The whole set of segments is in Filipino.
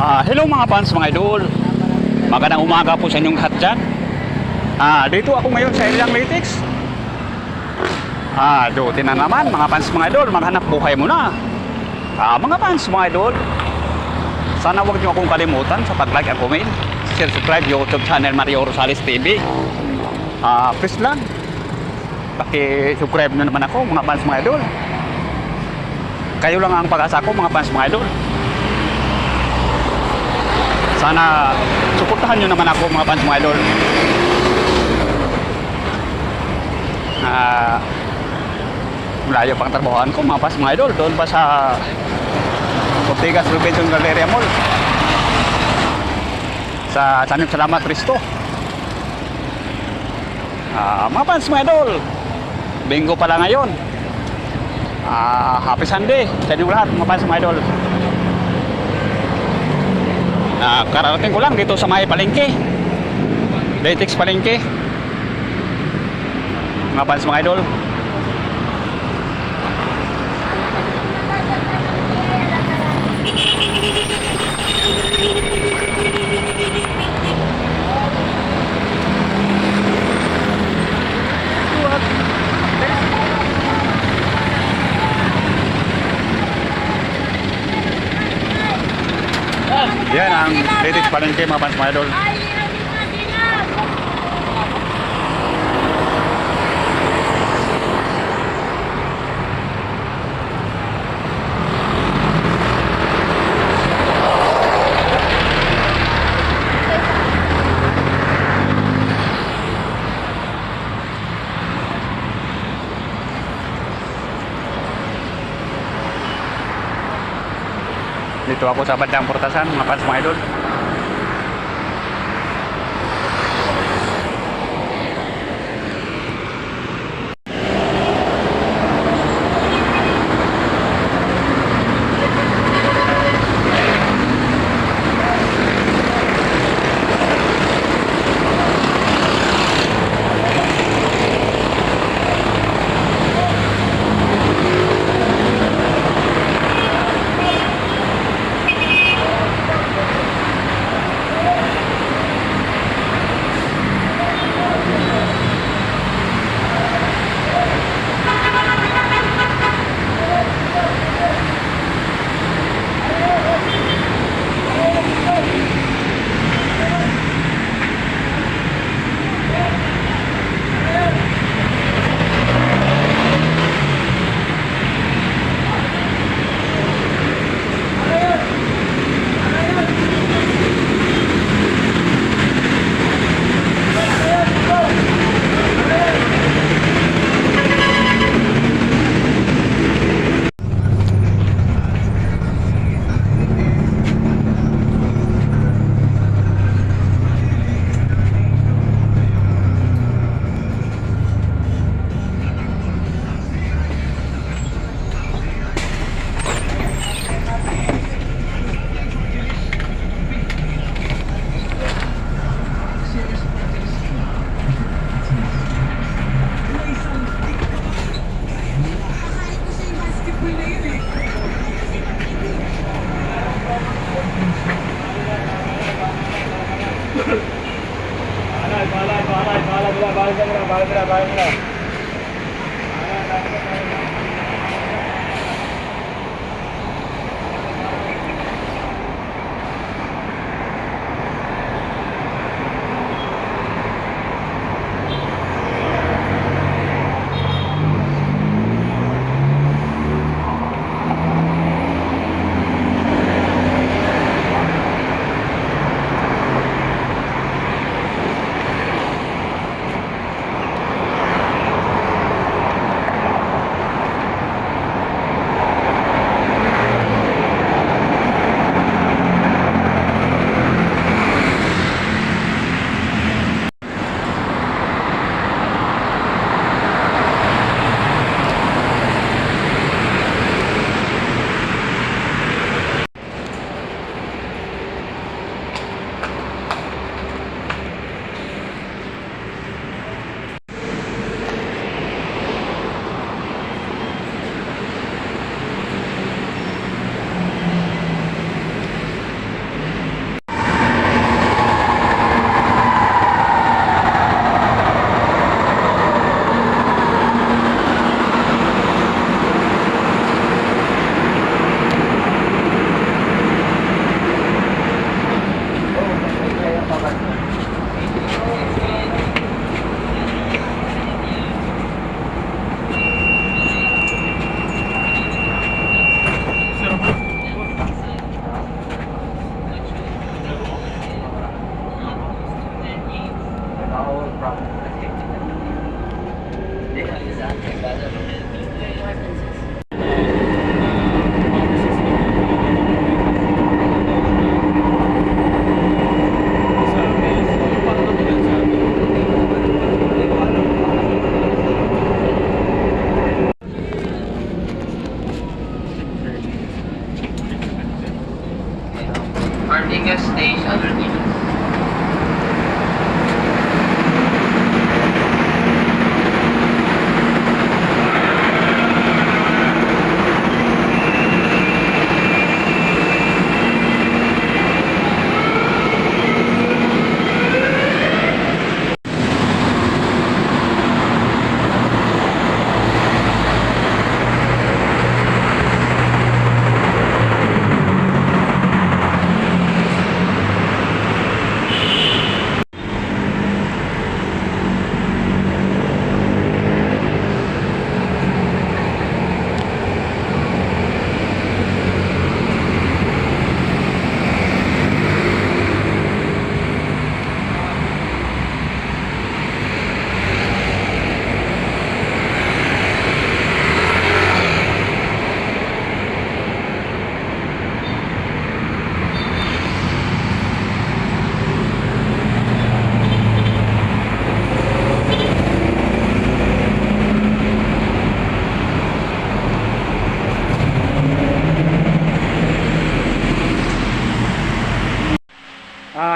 Hello mga fans, mga idol. Magandang umaga po sa inyong lahat dyan. Dito ako ngayon sa Eliang Lytics. Duty na naman mga fans, mga idol. Maghanap buhay muna. Mga fans, mga idol, sana huwag niyo akong kalimutan sa pag-like at comment, subscribe YouTube channel Mario Rosales TV. Please lang, paki-subscribe na naman ako mga fans, mga idol. Kayo lang ang pag-asa ko mga fans, mga idol. Sana suportahan nyo naman ako mga fans, mga idol. Malayo pang trabahoan ko mga fans, mga idol. Doon pa sa Ortigas Robinson Galleria Mall sa Sanib Salamat Cristo. Mga fans, mga idol, Bingo pala ngayon. Happy Sunday sa inyong lahat mga fans, mga idol. Kararating ko lang dito sa may palengke, Lytics palengke mga fans, mga idol. Yan ang Lytics palengke mga fans, mga idol. Dito ako sa bandang Portasan mga fans, mga idol.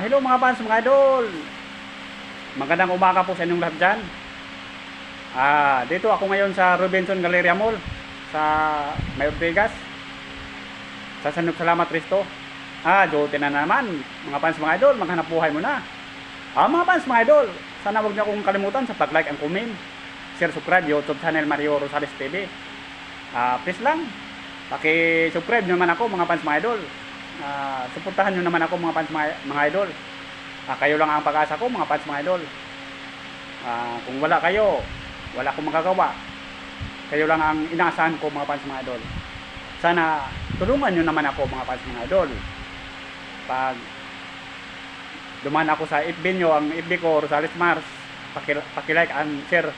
Hello mga fans, mga idol. Magandang umaga po sa inyong lahat dyan. Dito ako ngayon sa Robinson Galleria Mall sa Mayor Vegas. Sa Salamat Risto. Duty na naman. Mga fans, mga idol, maghanap buhay mo na. Mga fans, mga idol, sana huwag niyo akong kalimutan sa pag-like and comment. Share, subscribe YouTube channel Mario Rosales TV. Please lang, paki-subscribe naman ako mga fans, mga idol. Suportahan nyo naman ako mga fans, mga idol. Kayo lang ang pag-asa ko mga fans, mga idol. Kung wala kayo, wala akong magagawa. Kayo lang ang inaasahan ko mga fans, mga idol. Sana tulungan nyo naman ako mga fans, mga idol. Pag dumaan ako sa FB nyo, ang FB ko Rosales Mars, paki-like and share,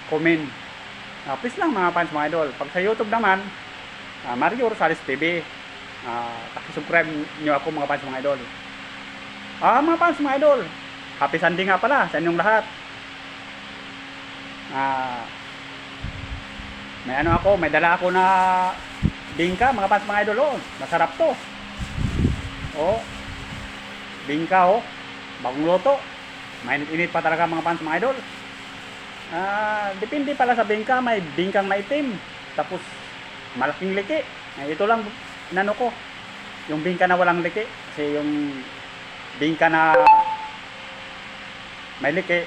comment. Please lang mga fans, mga idol. Pag sa YouTube naman, Mario Rosales TV, paki-subscribe nyo ako mga fans, mga idol. Mga fans, mga idol, happy Sunday nga pala sa inyong lahat. May dala ako na bingka mga fans, mga idol. Masarap to. Bingka, bagong luto. Mainit-init pa talaga mga fans, mga idol. Depende pala sa bingka, may bingkang maitim, tapos malaking liki. Ito lang inano ko, yung bingka na walang liki. Kasi yung bingka na may liki,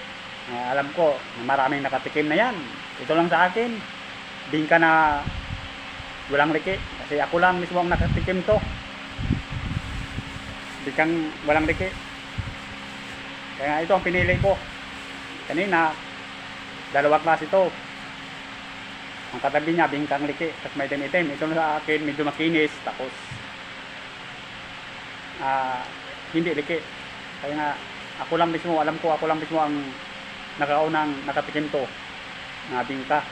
alam ko maraming nakatikim na yan. Ito lang sa akin, bingka na walang liki, kasi ako lang mismo ang nakatikim to, bingkang walang liki. Kaya ito ang pinili ko. Kanina dalawa klase ito, ang katabi niya bingkang liki, tapos may itim. Ito na sa akin medyo makinis, tapos hindi liki. Kaya nga ako lang mismo ang nakaunang nakatikim to na bingka.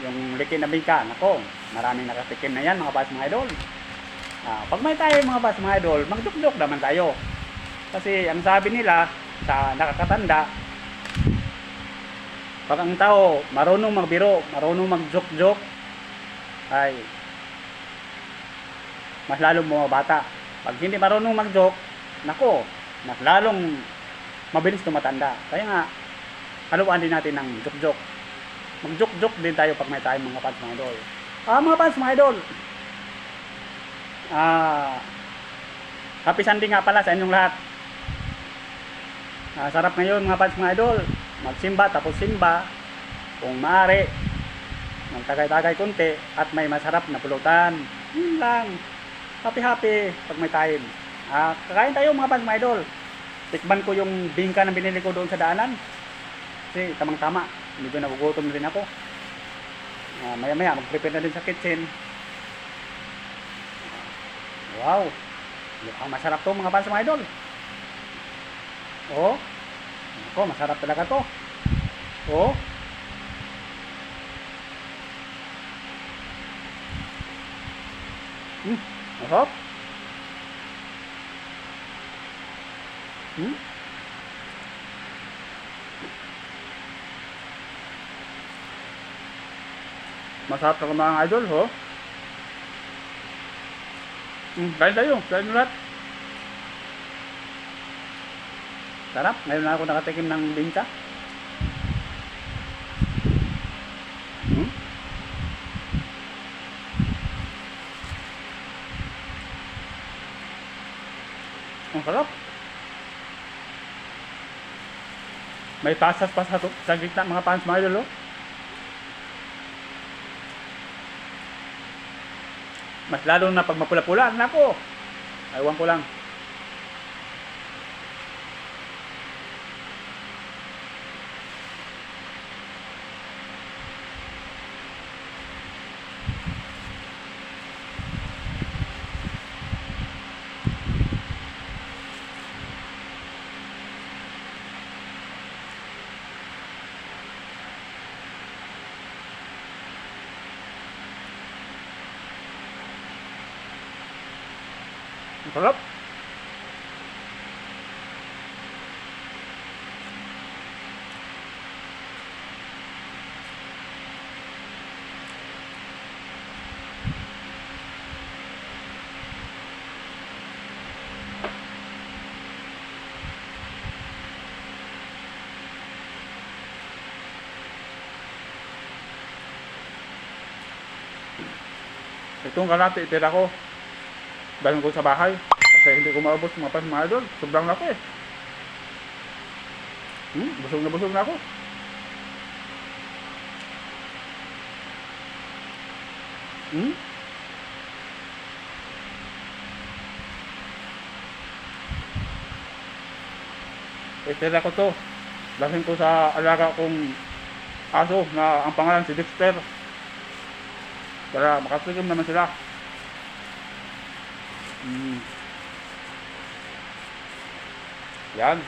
Yung liki na bingka, nako, maraming nakatikim na yan mga fans, mga idol. Pag may tayo mga fans, mga idol, magdukduk naman tayo. Kasi ang sabi nila sa nakakatanda, pag ang tao marunong magbiro, marunong mag-joke-joke, ay mas lalong bumabata. Pag hindi marunong mag-joke, nako, mas lalong mabilis tumatanda. Kaya nga, haluan din natin ng joke-joke. Mag-joke-joke din tayo pag may tayo mga fans, mga idol. Mga fans, mga idol, happy Sunday nga pala sa inyong lahat. Sarap ngayon mga fans, mga idol, magsimba, tapos simba, kung maaari magtagay-tagay konti at may masarap na pulutan. Yun lang, happy pag may time. Kakain tayo mga fans, mga idol. Tikman ko yung bingka na binili ko doon sa daanan, kasi tamang-tama, medyo nagugutom na rin ako. Maya-maya mag-prepare na din sa kitchen. Wow, mukhang masarap to mga fans, mga idol. Masarap talaga to. Masarap. Masarap talaga mga idol, kain tayo, kain lahat. Sarap, ngayon na ako nakatikim ng bingka. Ang sarap. May pasas pa sa gitna mga fans, mga idol. Mas lalo na pag mapula-pula, nako, aywan ko lang. Sarap. Itong kalate, itira ko. Dahil ko sa bahay. Kasi hindi ko maubos mga panis mga idol. Sobrang laki. Busog na ako. Itira ko to. Dahil ko sa alaga kong aso na ang pangalan si Dexter. Para makatikim naman sila. Yan.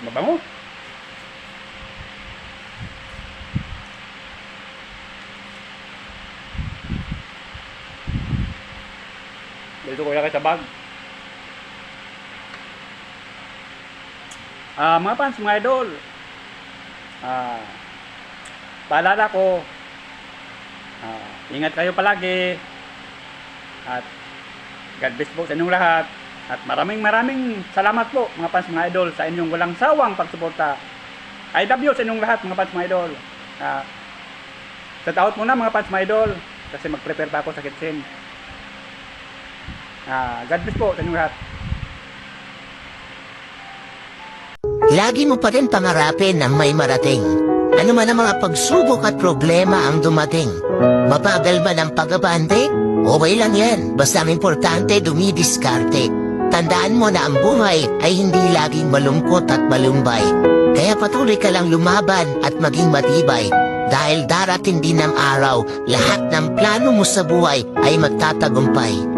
Mabango. Dito ko ilagay sa bag. Mga fans, mga idol. Paalala ko, ingat kayo palagi. At God bless po sa inyong lahat. At maraming salamat po mga fans, mga idol, sa inyong walang sawang pagsuporta. I love you sa inyong lahat mga fans, mga idol. Shout out muna mga fans, mga idol, kasi mag-prepare pa ako sa kitchen. God bless po sa inyong lahat. Lagi mo pa rin pangarapin na may marating. Ano man ang mga pagsubok at problema ang dumating. Mabagal man ang pag-abante? Okay lang yan. Basta ang importante dumidiskarte. Tandaan mo na ang buhay ay hindi laging malungkot at malumbay. Kaya patuloy ka lang lumaban at maging matibay. Dahil darating din ang araw, lahat ng plano mo sa buhay ay magtatagumpay.